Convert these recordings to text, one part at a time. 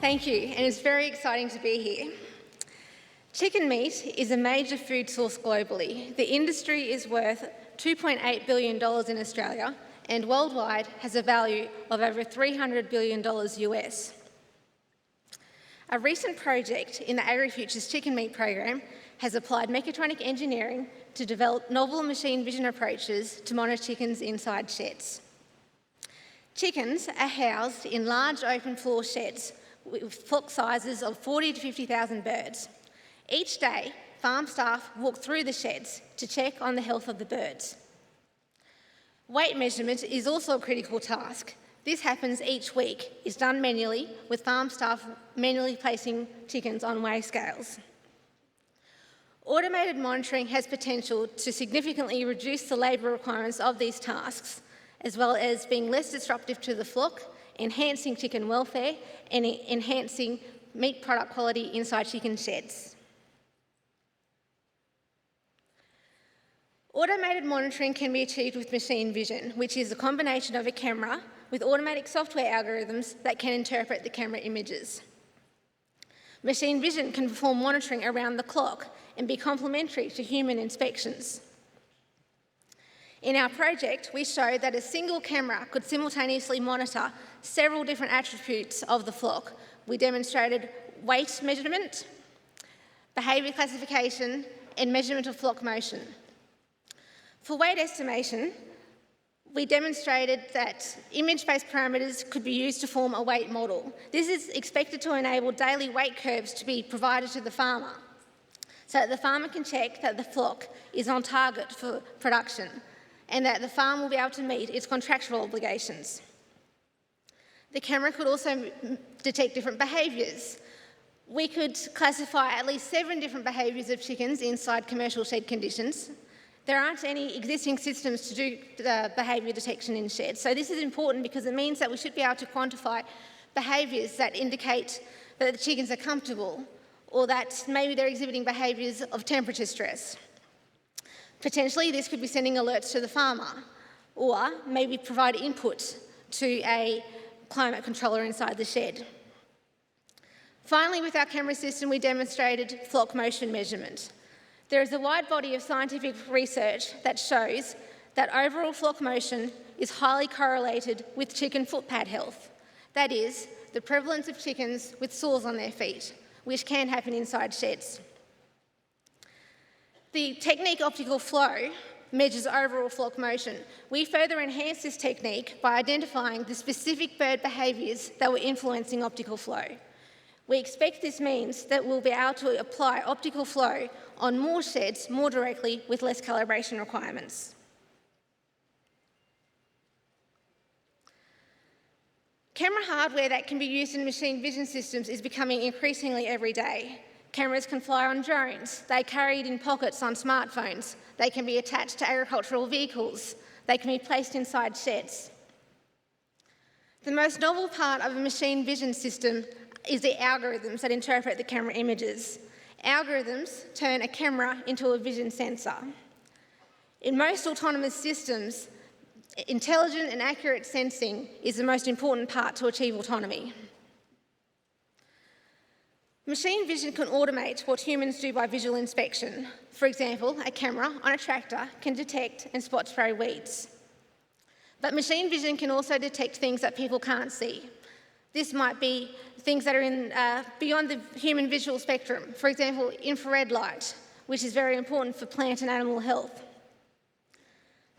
Thank you, and it's very exciting to be here. Chicken meat is a major food source globally. The industry is worth $2.8 billion in Australia and worldwide has a value of over $300 billion US. A recent project in the AgriFutures chicken meat program has applied mechatronic engineering to develop novel machine vision approaches to monitor chickens inside sheds. Chickens are housed in large open floor sheds with flock sizes of 40 to 50,000 birds. Each day, farm staff walk through the sheds to check on the health of the birds. Weight measurement is also a critical task. This happens each week. It's done manually, with farm staff manually placing chickens on weigh scales. Automated monitoring has potential to significantly reduce the labour requirements of these tasks, as well as being less disruptive to the flock, enhancing chicken welfare and enhancing meat product quality inside chicken sheds. Automated monitoring can be achieved with machine vision, which is a combination of a camera with automatic software algorithms that can interpret the camera images. Machine vision can perform monitoring around the clock and be complementary to human inspections. In our project, we showed that a single camera could simultaneously monitor several different attributes of the flock. We demonstrated weight measurement, behaviour classification, and measurement of flock motion. For weight estimation, we demonstrated that image-based parameters could be used to form a weight model. This is expected to enable daily weight curves to be provided to the farmer, so that the farmer can check that the flock is on target for production and that the farm will be able to meet its contractual obligations. The camera could also detect different behaviours. We could classify at least 7 different behaviours of chickens inside commercial shed conditions. There aren't any existing systems to do the behaviour detection in sheds, so this is important because it means that we should be able to quantify behaviours that indicate that the chickens are comfortable or that maybe they're exhibiting behaviours of temperature stress. Potentially, this could be sending alerts to the farmer or maybe provide input to a climate controller inside the shed. Finally, with our camera system, we demonstrated flock motion measurement. There is a wide body of scientific research that shows that overall flock motion is highly correlated with chicken footpad health. That is, the prevalence of chickens with sores on their feet, which can happen inside sheds. The technique optical flow measures overall flock motion. We further enhanced this technique by identifying the specific bird behaviours that were influencing optical flow. We expect this means that we'll be able to apply optical flow on more sheds more directly with less calibration requirements. Camera hardware that can be used in machine vision systems is becoming increasingly everyday. Cameras can fly on drones, they're carried in pockets on smartphones, they can be attached to agricultural vehicles, they can be placed inside sheds. The most novel part of a machine vision system is the algorithms that interpret the camera images. Algorithms turn a camera into a vision sensor. In most autonomous systems, intelligent and accurate sensing is the most important part to achieve autonomy. Machine vision can automate what humans do by visual inspection. For example, a camera on a tractor can detect and spot spray weeds. But machine vision can also detect things that people can't see. This might be things that are beyond the human visual spectrum. For example, infrared light, which is very important for plant and animal health.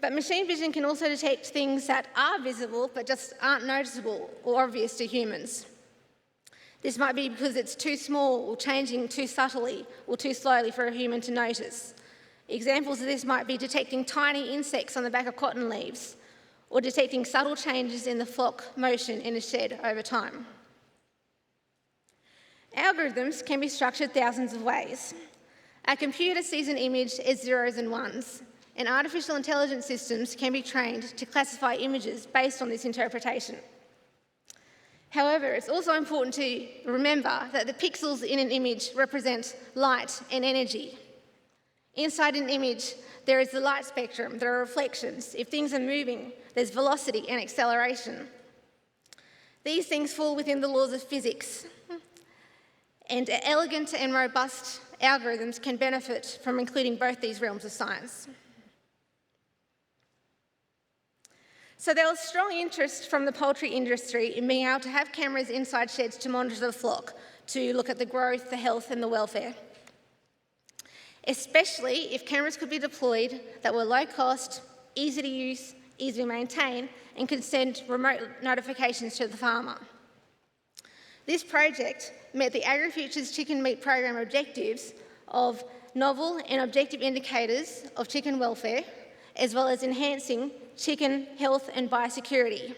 But machine vision can also detect things that are visible but just aren't noticeable or obvious to humans. This might be because it's too small or changing too subtly or too slowly for a human to notice. Examples of this might be detecting tiny insects on the back of cotton leaves or detecting subtle changes in the flock motion in a shed over time. Algorithms can be structured thousands of ways. A computer sees an image as zeros and ones, and artificial intelligence systems can be trained to classify images based on this interpretation. However, it's also important to remember that the pixels in an image represent light and energy. Inside an image, there is the light spectrum, there are reflections. If things are moving, there's velocity and acceleration. These things fall within the laws of physics. and elegant and robust algorithms can benefit from including both these realms of science. So there was strong interest from the poultry industry in being able to have cameras inside sheds to monitor the flock, to look at the growth, the health and the welfare. Especially if cameras could be deployed that were low cost, easy to use, easy to maintain, and could send remote notifications to the farmer. This project met the AgriFutures Chicken Meat Program objectives of novel and objective indicators of chicken welfare, as well as enhancing chicken health and biosecurity.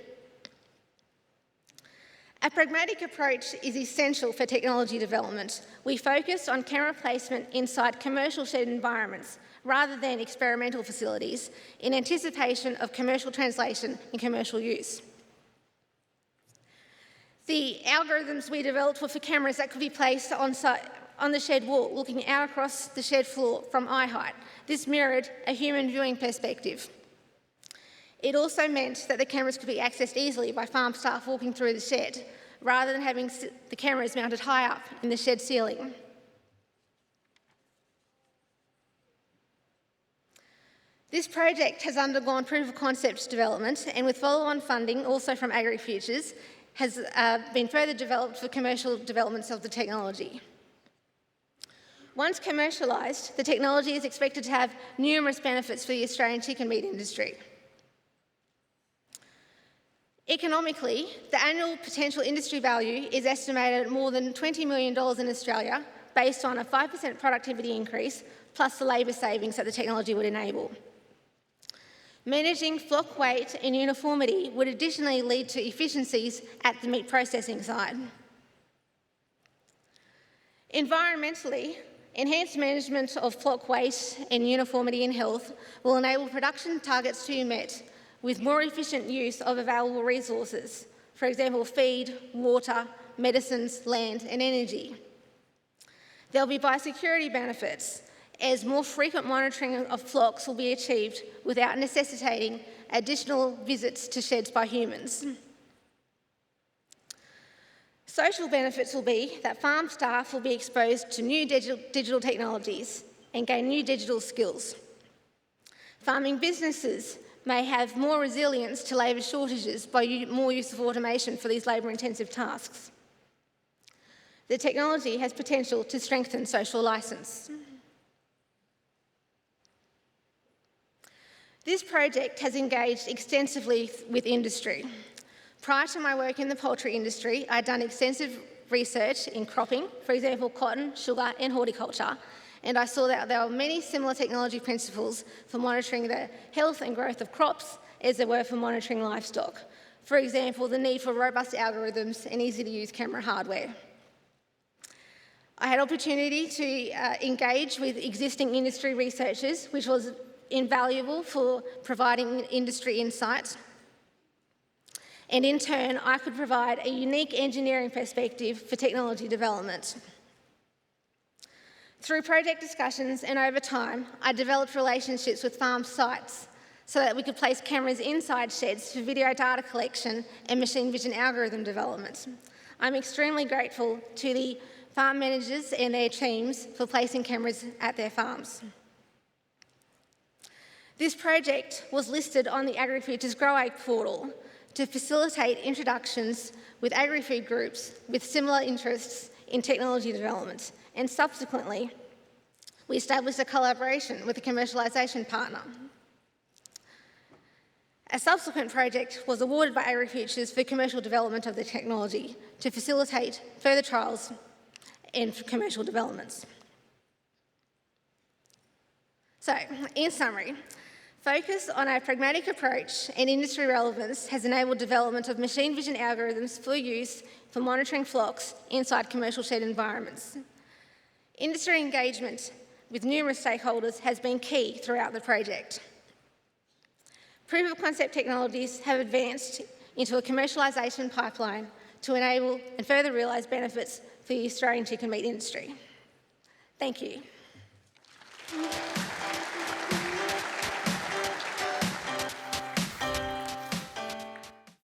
A pragmatic approach is essential for technology development. We focus on camera placement inside commercial shed environments rather than experimental facilities in anticipation of commercial translation and commercial use. The algorithms we developed were for cameras that could be placed on the shed wall, looking out across the shed floor from eye height. This mirrored a human viewing perspective. It also meant that the cameras could be accessed easily by farm staff walking through the shed, rather than having the cameras mounted high up in the shed ceiling. This project has undergone proof of concept development, and with follow-on funding, also from AgriFutures, has been further developed for commercial developments of the technology. Once commercialised, the technology is expected to have numerous benefits for the Australian chicken meat industry. Economically, the annual potential industry value is estimated at more than $20 million in Australia, based on a 5% productivity increase, plus the labour savings that the technology would enable. Managing flock weight and uniformity would additionally lead to efficiencies at the meat processing side. Environmentally, enhanced management of flock weight and uniformity and health will enable production targets to be met with more efficient use of available resources, for example, feed, water, medicines, land and energy. There will be biosecurity benefits, as more frequent monitoring of flocks will be achieved without necessitating additional visits to sheds by humans. Social benefits will be that farm staff will be exposed to new digital technologies and gain new digital skills. Farming businesses may have more resilience to labour shortages by more use of automation for these labour-intensive tasks. The technology has potential to strengthen social licence. This project has engaged extensively with industry. Prior to my work in the poultry industry, I'd done extensive research in cropping, for example, cotton, sugar and horticulture, and I saw that there were many similar technology principles for monitoring the health and growth of crops as there were for monitoring livestock. For example, the need for robust algorithms and easy-to-use camera hardware. I had opportunity to engage with existing industry researchers, which was invaluable for providing industry insights. And in turn, I could provide a unique engineering perspective for technology development. Through project discussions and over time, I developed relationships with farm sites so that we could place cameras inside sheds for video data collection and machine vision algorithm development. I'm extremely grateful to the farm managers and their teams for placing cameras at their farms. This project was listed on the AgriFutures Grow Ag portal to facilitate introductions with agri-food groups with similar interests in technology development, and subsequently, we established a collaboration with a commercialisation partner. A subsequent project was awarded by AgriFutures for commercial development of the technology to facilitate further trials and commercial developments. So, in summary, focus on a pragmatic approach and industry relevance has enabled development of machine vision algorithms for use for monitoring flocks inside commercial shed environments. Industry engagement with numerous stakeholders has been key throughout the project. Proof of concept technologies have advanced into a commercialisation pipeline to enable and further realise benefits for the Australian chicken meat industry. Thank you.